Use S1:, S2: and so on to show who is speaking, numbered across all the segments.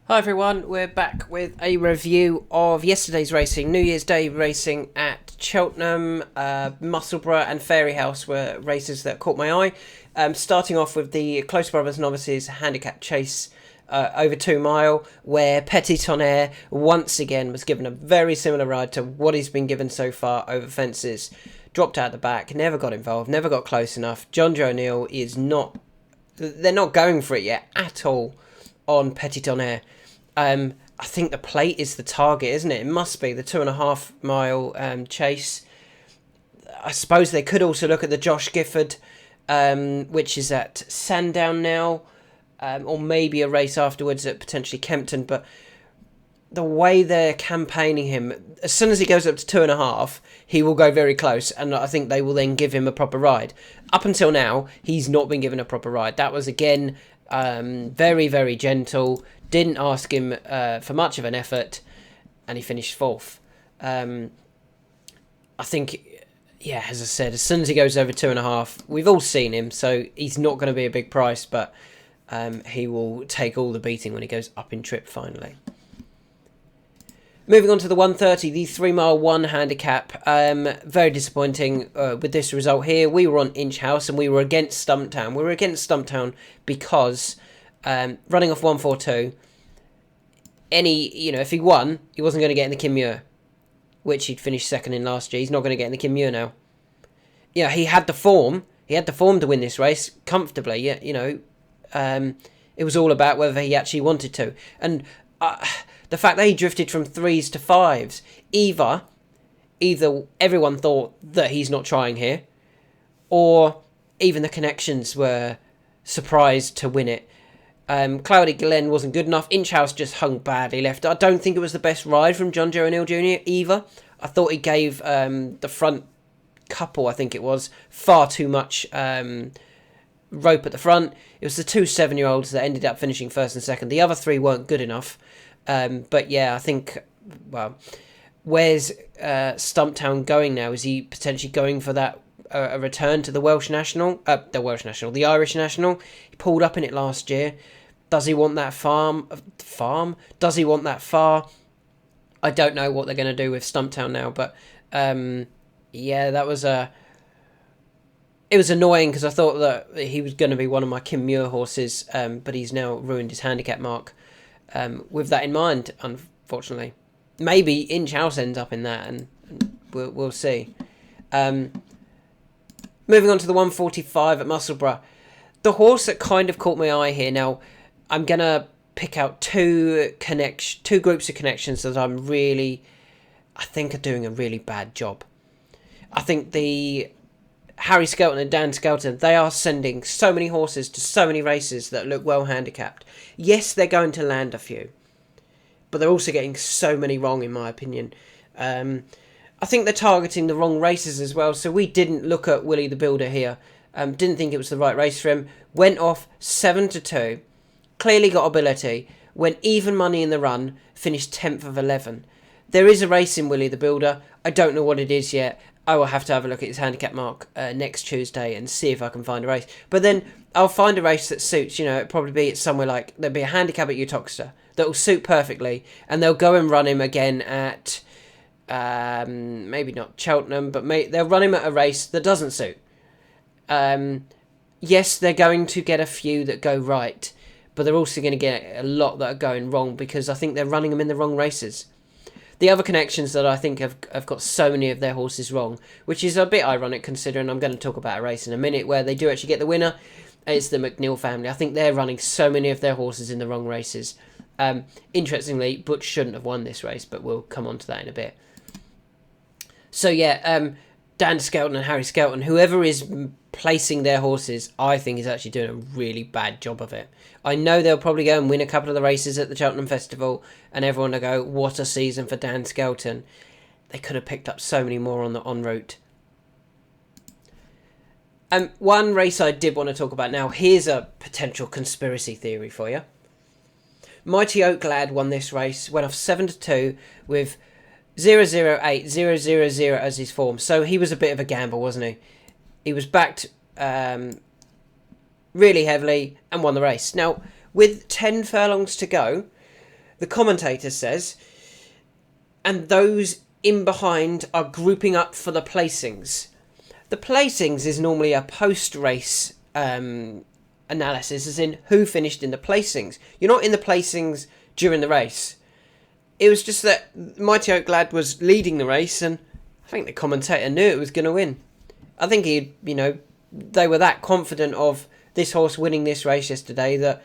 S1: Hi everyone, we're back with a review of yesterday's racing. New Year's Day racing at Cheltenham, Musselburgh and Fairyhouse were races that caught my eye. Starting off with the Close Brothers Novices Handicap Chase over 2 mile, where Petit Tonnerre once again was given a very similar ride to what he's been given so far over fences. Dropped out the back, never got involved, never got close enough. John Joe O'Neill is not... They're not going for it yet at all on Petit Tonnerre. I think the plate is the target, isn't it? It must be the 2.5 mile chase. I suppose they could also look at the Josh Gifford, which is at Sandown now, or maybe a race afterwards at potentially Kempton. But the way they're campaigning him, as soon as he goes up to 2.5, he will go very close, and I think they will then give him a proper ride. Up until now, he's not been given a proper ride. That was again very, very gentle. Didn't ask him for much of an effort, and he finished fourth. I think, yeah, as I said, as soon as he goes over 2.5, we've all seen him, so he's not going to be a big price, but he will take all the beating when he goes up in trip finally. Moving on to the 130, the 3 mile 1 handicap. Very disappointing with this result here. We were on Inch House and we were against Stumptown. We were against Stumptown because running off 142, if he won, he wasn't going to get in the Kim Muir, which he'd finished second in last year. He's not going to get in the Kim Muir now. Yeah, he had the form. He had the form to win this race comfortably. Yeah, it was all about whether he actually wanted to. And the fact that he drifted from 3s to 5s, either everyone thought that he's not trying here, or even the connections were surprised to win it. Cloudy Glen wasn't good enough. Inchhouse just hung badly left. I don't think it was the best ride from John Joe O'Neill Jr. either. I thought he gave the front couple, I think it was, far too much rope at the front. It was the 2 7-year-olds that ended up finishing first and second. The other 3 weren't good enough. But yeah, I think, well, where's Stumptown going now? Is he potentially going for that a return to the Irish National? He pulled up in it last year. Does he want that farm? Does he want that far? I don't know what they're going to do with Stumptown now, but yeah, that was it was annoying because I thought that he was going to be one of my Kim Muir horses, but he's now ruined his handicap mark. With that in mind, unfortunately, maybe Inch House ends up in that, and we'll see. Moving on to the 145 at Musselburgh, the horse that kind of caught my eye here. Now, I'm gonna pick out two groups of connections that I think are doing a really bad job. I think the Harry Skelton and Dan Skelton, they are sending so many horses to so many races that look well handicapped. Yes, they're going to land a few, but they're also getting so many wrong, in my opinion. I think they're targeting the wrong races as well, so we didn't look at Willie the Builder here. Didn't think it was the right race for him. Went off 7-2. Clearly got ability. Went even money in the run. Finished 10th of 11. There is a race in Willie the Builder. I don't know what it is yet. I will have to have a look at his handicap mark next Tuesday and see if I can find a race. But then I'll find a race that suits. It'll probably be at somewhere like... There'll be a handicap at Uttoxeter that will suit perfectly. And they'll go and run him again at... maybe not Cheltenham, but they'll run him at a race that doesn't suit. Yes, they're going to get a few that go right, but they're also going to get a lot that are going wrong because I think they're running them in the wrong races. The other connections that I think have got so many of their horses wrong, which is a bit ironic considering I'm going to talk about a race in a minute where they do actually get the winner, it's the McNeil family. I think they're running so many of their horses in the wrong races. Interestingly, Butch shouldn't have won this race, but we'll come on to that in a bit. So yeah, Dan Skelton and Harry Skelton, whoever is placing their horses, I think is actually doing a really bad job of it. I know they'll probably go and win a couple of the races at the Cheltenham Festival, and everyone will go, what a season for Dan Skelton. They could have picked up so many more on the en route. One race I did want to talk about now, here's a potential conspiracy theory for you. Mighty Oak Lad won this race, went off 7-2 with 008, 000 as his form. So he was a bit of a gamble, wasn't he? He was backed really heavily and won the race. Now, with 10 furlongs to go, the commentator says, and those in behind are grouping up for the placings. The placings is normally a post-race analysis, as in who finished in the placings. You're not in the placings during the race. It was just that Mighty Oak Lad was leading the race, and I think the commentator knew it was going to win. I think they were that confident of this horse winning this race yesterday that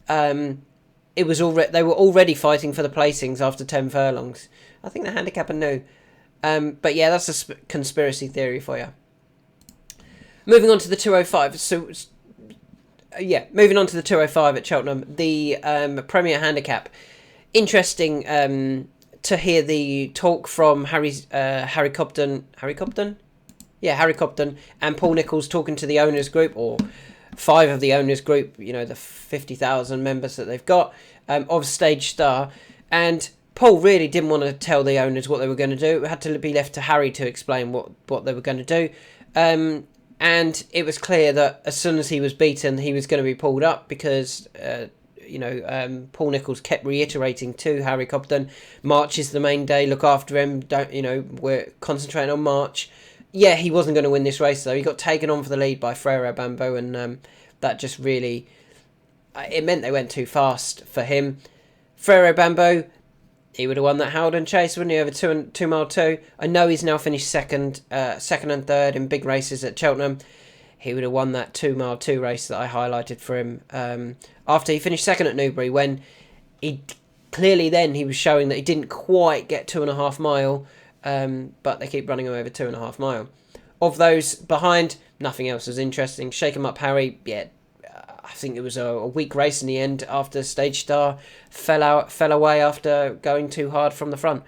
S1: they were already fighting for the placings after 10 furlongs. I think the handicapper knew. But yeah, that's a conspiracy theory for you. Moving on to the 205. Moving on to the 205 at Cheltenham, the Premier Handicap. Interesting to hear the talk from Harry Cobden. Harry Cobden? Yeah, Harry Cobden and Paul Nicholls talking to the owners group, or 5 of the owners group, the 50,000 members that they've got, of Stage Star. And Paul really didn't want to tell the owners what they were going to do. It had to be left to Harry to explain what they were going to do. And it was clear that as soon as he was beaten, he was going to be pulled up because, Paul Nicholls kept reiterating to Harry Cobden, March is the main day, look after him, we're concentrating on March. Yeah, he wasn't going to win this race, though. He got taken on for the lead by Frere Bambo, and that just really... It meant they went too fast for him. Frere Bambo, he would have won that Howden Chase, wouldn't he, over 2 mile 2. I know he's now finished second and third in big races at Cheltenham. He would have won that 2 mile 2 race that I highlighted for him after he finished second at Newbury, when he was showing that he didn't quite get 2.5 mile, but they keep running him over 2.5 mile. Of those behind, nothing else was interesting. Shake 'em up, Harry. Yeah, I think it was a weak race in the end after Stage Star fell away after going too hard from the front.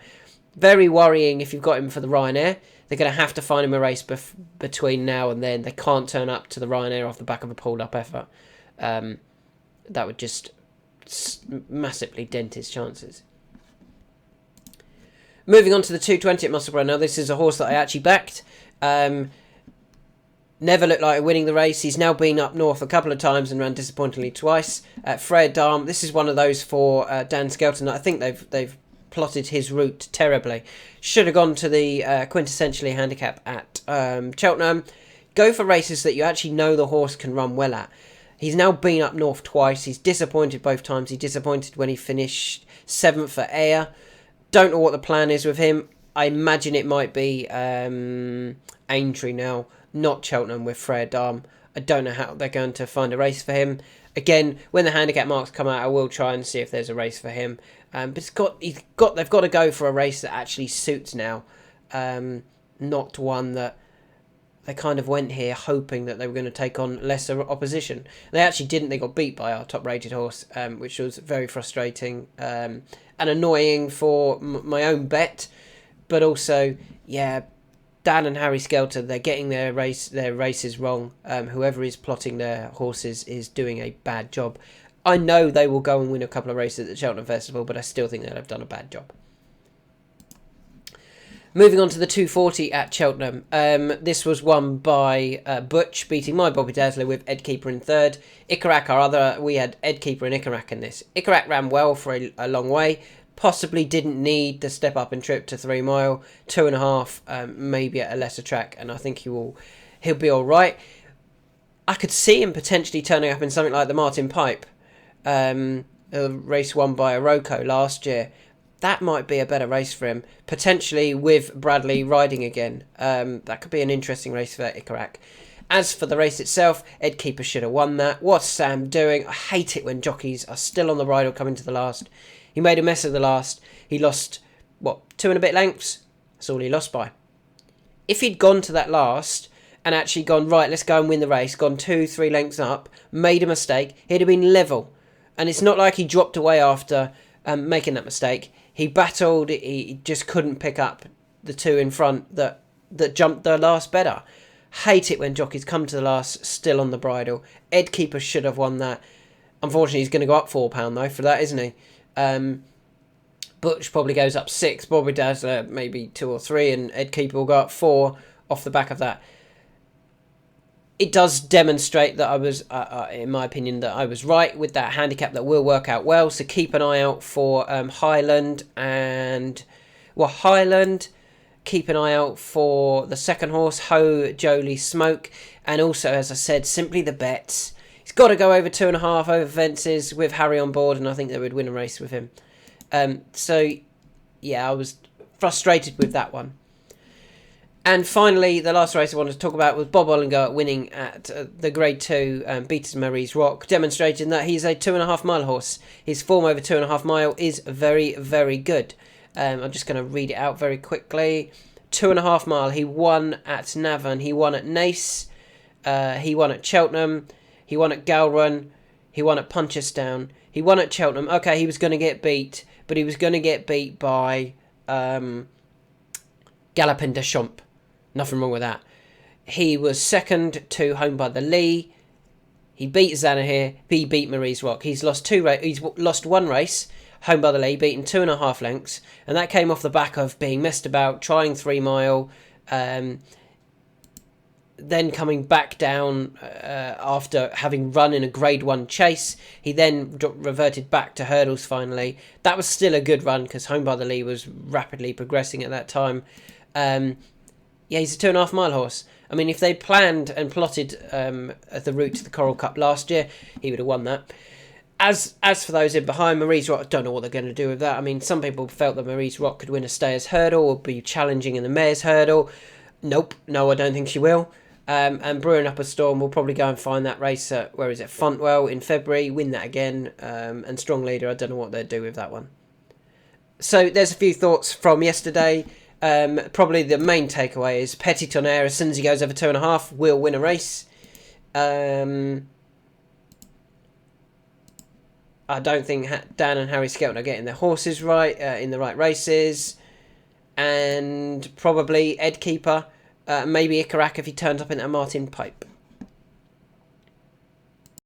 S1: Very worrying if you've got him for the Ryanair. They're going to have to find him a race between now and then. They can't turn up to the Ryanair off the back of a pulled-up effort. That would just massively dent his chances. Moving on to the 220 at Musselburgh. Now, this is a horse that I actually backed. Never looked like winning the race. He's now been up north a couple of times and ran disappointingly twice. Freya Darm, this is one of those for Dan Skelton. I think they've plotted his route terribly. Should have gone to the quintessentially handicap at Cheltenham. Go for races that you actually know the horse can run well at. He's now been up north twice. He's disappointed both times. He disappointed when he finished 7th at Ayr. Don't know what the plan is with him. I imagine it might be Aintree now, not Cheltenham with Freya Darm. I don't know how they're going to find a race for him. Again, when the handicap marks come out, I will try and see if there's a race for him. But they've got to go for a race that actually suits now, not one that they kind of went here hoping that they were going to take on lesser opposition. They actually didn't. They got beat by our top-rated horse, which was very frustrating and annoying for my own bet. But also, yeah, Dan and Harry Skelter, they're getting their races wrong. Whoever is plotting their horses is doing a bad job. I know they will go and win a couple of races at the Cheltenham Festival, but I still think they'll have done a bad job. Moving on to the 240 at Cheltenham. This was won by Butch, beating my Bobby Dazzler with Ed Keeper in third. Ikarak, we had Ed Keeper and Ikarak in this. Ikarak ran well for a long way. Possibly didn't need the step up and trip to 3 mile. 2.5, maybe at a lesser track, and I think he'll be all right. I could see him potentially turning up in something like the Martin Pipe, a race won by Iroko last year. That might be a better race for him, potentially with Bradley riding again. That could be an interesting race for Ikarak. As for the race itself, Ed Keeper should have won that. What's Sam doing? I hate it when jockeys are still on the ride or coming to the last. He made a mess of the last. He lost, 2 and a bit lengths? That's all he lost by. If he'd gone to that last and actually gone, right, let's go and win the race, gone 2-3 lengths up, made a mistake, he'd have been level. And it's not like he dropped away after making that mistake. He battled, he just couldn't pick up the 2 in front that jumped the last better. Hate it when jockeys come to the last still on the bridle. Ed Keeper should have won that. Unfortunately, he's going to go up £4 though for that, isn't he? Butch probably goes up 6, Bobby Dazzler maybe 2 or 3, and Ed Keeper will go up 4 off the back of that. it does demonstrate that I was, in my opinion, that I was right with that handicap that will work out well. So keep an eye out for Highland and, well, Highland. Keep an eye out for the second horse, Ho Jolie Smoke. And also, as I said, Simply the Bets. He's got to go over 2.5 over fences with Harry on board, and I think they would win a race with him. So, yeah, I was frustrated with that one. And finally, the last race I wanted to talk about was Bob Ollinger winning at the Grade 2 Beaters Marie's Rock, demonstrating that he's a 2.5 mile horse. His form over 2.5 mile is very, very good. I'm just going to read it out very quickly. 2.5 mile, he won at Navan, he won at Naas, he won at Cheltenham, he won at Gowran, he won at Punchestown, he won at Cheltenham. Okay, he was going to get beat, but he was going to get beat by Galopin des Champs. Nothing wrong with that. He was second to Home by the Lee. He beat Zanahir. He beat Marie's Rock. He's lost one race, Home by the Lee, beaten 2.5 lengths, and that came off the back of being messed about, trying 3 mile, then coming back down after having run in a Grade 1 chase. He then reverted back to hurdles finally. That was still a good run because Home by the Lee was rapidly progressing at that time. Yeah, he's a 2.5 mile horse. I mean, if they planned and plotted the route to the Coral Cup last year, he would have won that. As for those in behind, Marie's Rock, I don't know what they're going to do with that. I mean, some people felt that Marie's Rock could win a Stayers Hurdle or be challenging in the Mayor's Hurdle. Nope, no, I don't think she will. And Brewing Up a Storm will probably go and find that race at, Fontwell in February, win that again. And Strong Leader, I don't know what they'll do with that one. So there's a few thoughts from yesterday. Probably the main takeaway is Petit Tonnerre, as soon as he goes over 2.5, will win a race. I don't think Dan and Harry Skelton are getting their horses right in the right races. And probably Ed Keeper, maybe Ikarak if he turns up in a Martin Pipe.